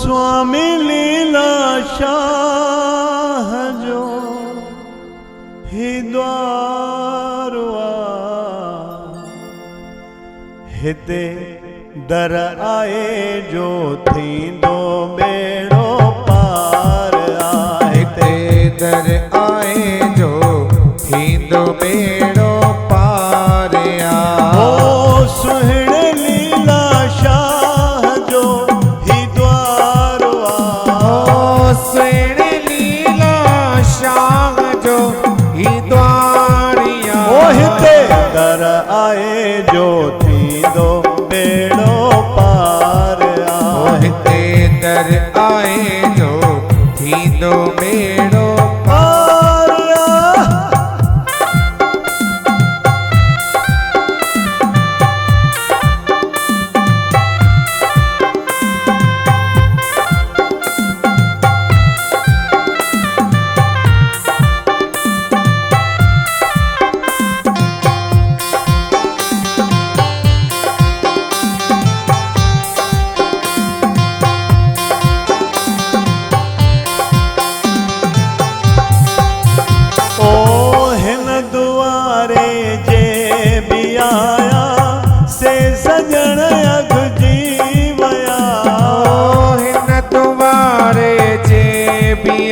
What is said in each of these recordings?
स्वामी लीला शाह जो ही द्वारवा हिते दर आए जो थींदो बेड़ो पार आ। हिते दर आए जो थींदो बेड़ो पार आ। ओ सुहिणे लीला शाह जो ही द्वारवा। ओ सुहिणे लीला शाह जो ही द्वारिया। ओ हिते दर आए जो थींदो बेड़ो पार आ। ओ हिते दर आए जो थींदो बेड़ो पार आ।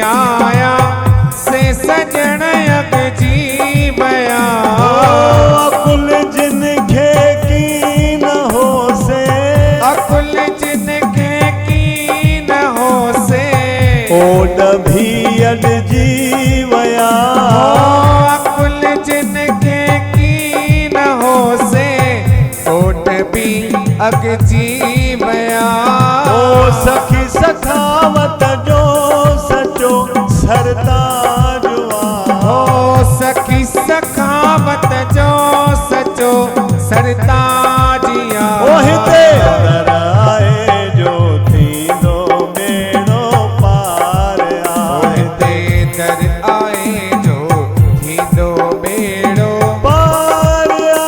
आया से सजन अग जी बया। अकुल जिनखे की न हो से। अकुल जिनखे की न हो से। ओड भी अग जी वया। अकुल जिनखे की न हो से। ओड भी अग जी बया। ओ सखी सखावत जो सचो सरताज हो सखी सखावत जो सचो सरताजिया। ओ हिते दर आए जो थींदो बेड़ो पार आ। ओ हिते दर आए जो थींदो बेड़ो पार आ।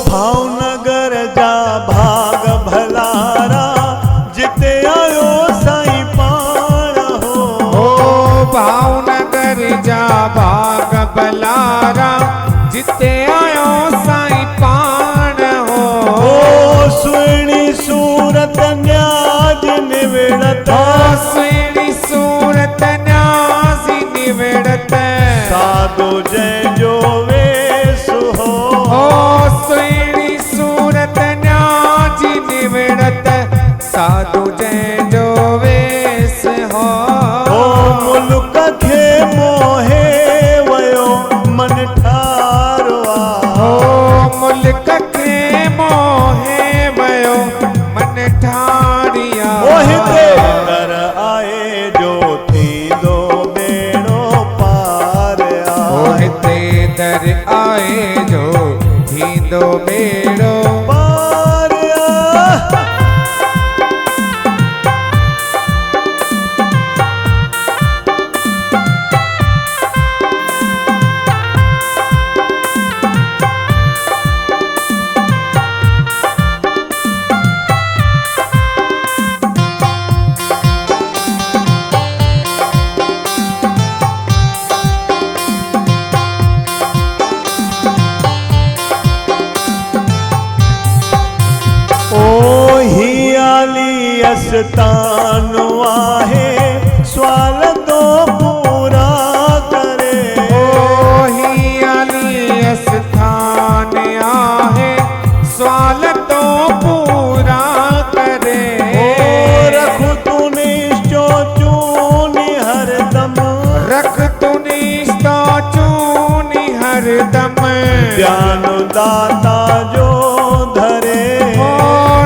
भावनगर जा भाग भलारा जिते आयो साईं पाण हो। ओ भावनगर जा भाग भलारा जिते आयो साईं पाण हो। ओ सुहिणी सूरत न्याज निविड़त। सुहिणी सूरत न्याज निविड़त। साधु जंहिंजो वेस हो। सुहिणी सूरत न्याज निविड़त। साधु जंहिंजो वेस हो। मुल्क खे मोहे वयो मन ठारो आ। मुल्क खे मोहे वयो मन ठारिया। ओ हिते दर आए जो थींदो बेड़ो पार आ। ओ हिते दर आए जो थींदो बेड़ो पार आ। स्थान आहे सवाल तो पूरा करे। ओ ही अली स्थान आहे सवाल तो पूरा करे। ओ रख तू निश्चो चूनी हरदम। रख तू निश्चो चूनी हरदम। ज्ञान दाता जो धरे। ओ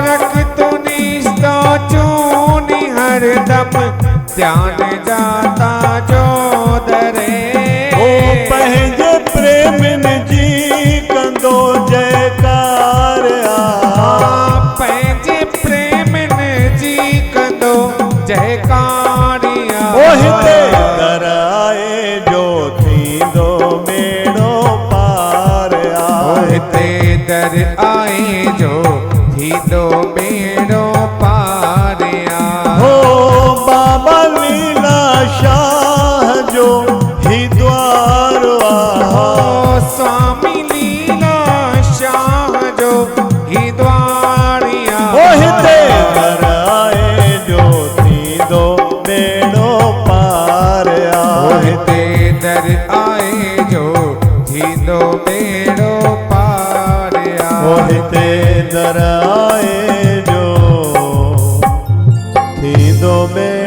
रख तू निश्चो चूनी हरदम ध्यान जाता जो दरे ओ पंहिंजे प्रेमिन जी कंदो जयकार पंहिंजे प्रेमिन जी कंदो जयकारिया ओ हिते दर आए जो थींदो बेड़ो पार हिते दर आए जो थींदो बेड़ो पारिया हो बाबा लीला शाह जो ही द्वार स्वामी लीला शाह जो ही द्वारिया हिते दर आए जो थींदो बेड़ो पार हिते दर आए जो थींदो बेड़ो पारिया हिते दर आए जो थींदो बेड़ो